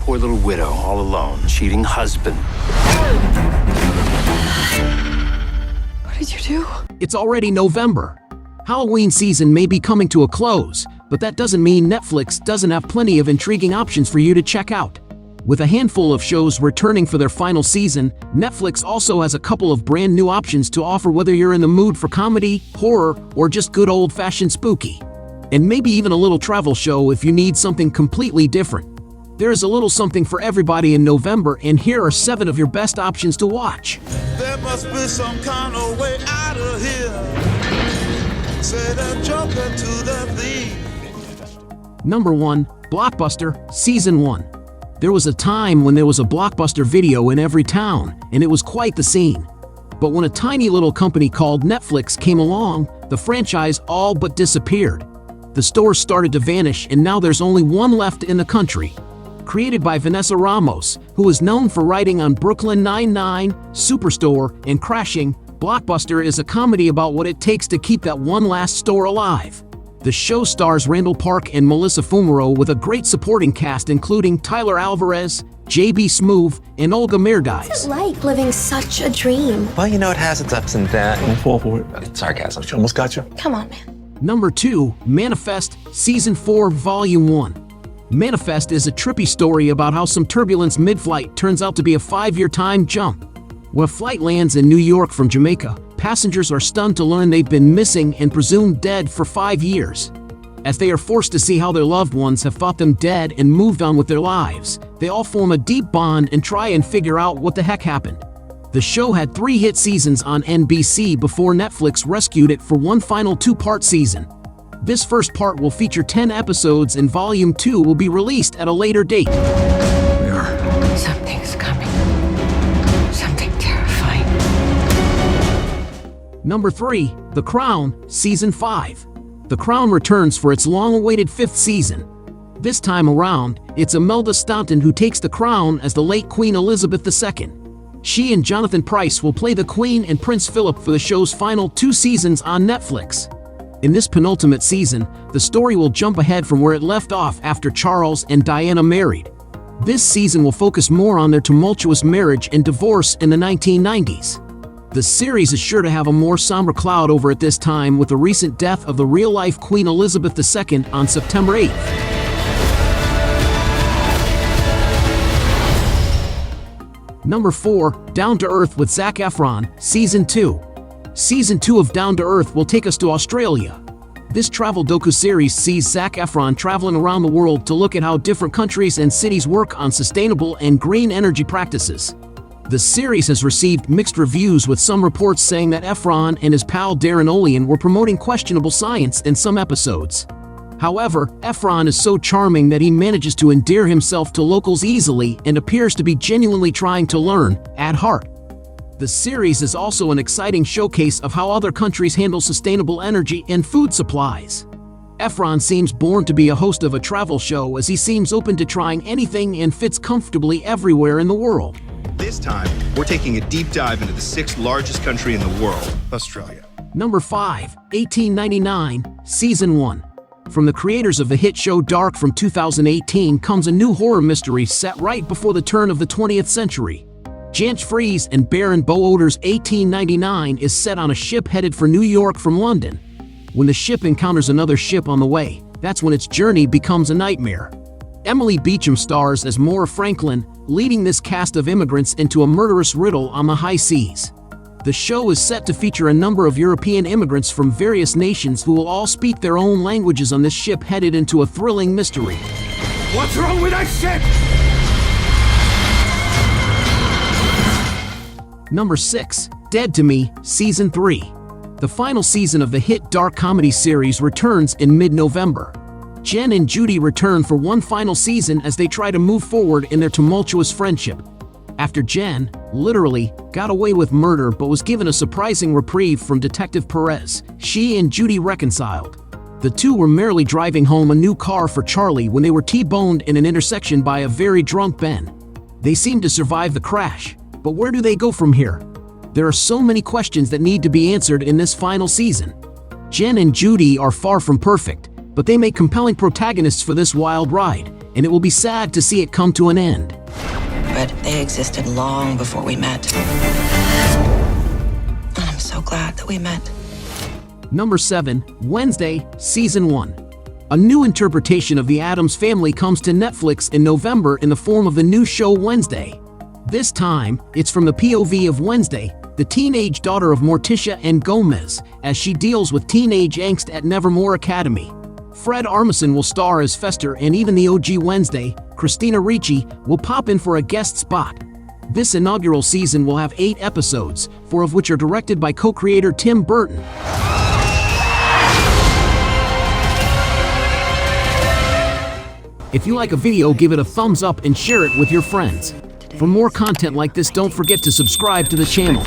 Poor little widow, all alone, cheating husband. What did you do? It's already November. Halloween season may be coming to a close, but that doesn't mean Netflix doesn't have plenty of intriguing options for you to check out. With a handful of shows returning for their final season, Netflix also has a couple of brand new options to offer whether you're in the mood for comedy, horror, or just good old-fashioned spooky. And maybe even a little travel show if you need something completely different. There is a little something for everybody in November, and here are 7 of your best options to watch. There must be some kind of way out of here. Say the joker to the thief. Number 1. Blockbuster, Season 1. There was a time when there was a Blockbuster video in every town, and it was quite the scene. But when a tiny little company called Netflix came along, the franchise all but disappeared. The stores started to vanish, and now there's only one left in the country. Created by Vanessa Ramos, who is known for writing on Brooklyn Nine-Nine, Superstore, and Crashing, Blockbuster is a comedy about what it takes to keep that one last store alive. The show stars Randall Park and Melissa Fumero with a great supporting cast including Tyler Alvarez, J.B. Smoove, and Olga Merdice. What's it like living such a dream? Well, you know, it has its ups and downs. Don't fall for it. It's sarcasm. She almost got you. Come on, man. Number 2. Manifest, Season 4, Volume 1. Manifest is a trippy story about how some turbulence mid-flight turns out to be a 5-year time jump. When a flight lands in New York from Jamaica, passengers are stunned to learn they've been missing and presumed dead for 5 years. As they are forced to see how their loved ones have thought them dead and moved on with their lives, they all form a deep bond and try and figure out what the heck happened. The show had 3 hit seasons on NBC before Netflix rescued it for one final 2-part season. This first part will feature 10 episodes and Volume 2 will be released at a later date. We are. Something's coming. Something terrifying. Number 3. The Crown, Season 5. The Crown returns for its long-awaited 5th season. This time around, it's Imelda Staunton who takes the crown as the late Queen Elizabeth II. She and Jonathan Pryce will play the Queen and Prince Philip for the show's final 2 seasons on Netflix. In this penultimate season, the story will jump ahead from where it left off after Charles and Diana married. This season will focus more on their tumultuous marriage and divorce in the 1990s. The series is sure to have a more somber cloud over it this time with the recent death of the real-life Queen Elizabeth II on September 8th. Number 4. Down to Earth with Zac Efron, Season 2. Season 2 of Down to Earth will take us to Australia. This travel docu-series sees Zac Efron traveling around the world to look at how different countries and cities work on sustainable and green energy practices. The series has received mixed reviews, with some reports saying that Efron and his pal Darren Olean were promoting questionable science in some episodes. However, Efron is so charming that he manages to endear himself to locals easily and appears to be genuinely trying to learn at heart. The series is also an exciting showcase of how other countries handle sustainable energy and food supplies. Efron seems born to be a host of a travel show, as he seems open to trying anything and fits comfortably everywhere in the world. This time, we're taking a deep dive into the 6th largest country in the world, Australia. Number 5. 1899, Season 1. From the creators of the hit show Dark from 2018 comes a new horror mystery set right before the turn of the 20th century. Jansch Fries and Baron Boeder's 1899 is set on a ship headed for New York from London. When the ship encounters another ship on the way, that's when its journey becomes a nightmare. Emily Beecham stars as Maura Franklin, leading this cast of immigrants into a murderous riddle on the high seas. The show is set to feature a number of European immigrants from various nations who will all speak their own languages on this ship headed into a thrilling mystery. What's wrong with that ship? Number 6. Dead to Me, Season 3. The final season of the hit dark comedy series returns in mid-November. Jen and Judy return for one final season as they try to move forward in their tumultuous friendship. After Jen, literally, got away with murder but was given a surprising reprieve from Detective Perez, she and Judy reconciled. The two were merely driving home a new car for Charlie when they were T-boned in an intersection by a very drunk Ben. They seemed to survive the crash, but where do they go from here? There are so many questions that need to be answered in this final season. Jen and Judy are far from perfect, but they make compelling protagonists for this wild ride, and it will be sad to see it come to an end. But they existed long before we met. And I'm so glad that we met. Number 7, Wednesday, Season 1. A new interpretation of the Addams Family comes to Netflix in November in the form of the new show Wednesday. This time, it's from the POV of Wednesday, the teenage daughter of Morticia and Gomez, as she deals with teenage angst at Nevermore Academy. Fred Armisen will star as Fester, and even the OG Wednesday, Christina Ricci, will pop in for a guest spot. This inaugural season will have 8 episodes, 4 of which are directed by co-creator Tim Burton. If you like a video, give it a thumbs up and share it with your friends. For more content like this, don't forget to subscribe to the channel.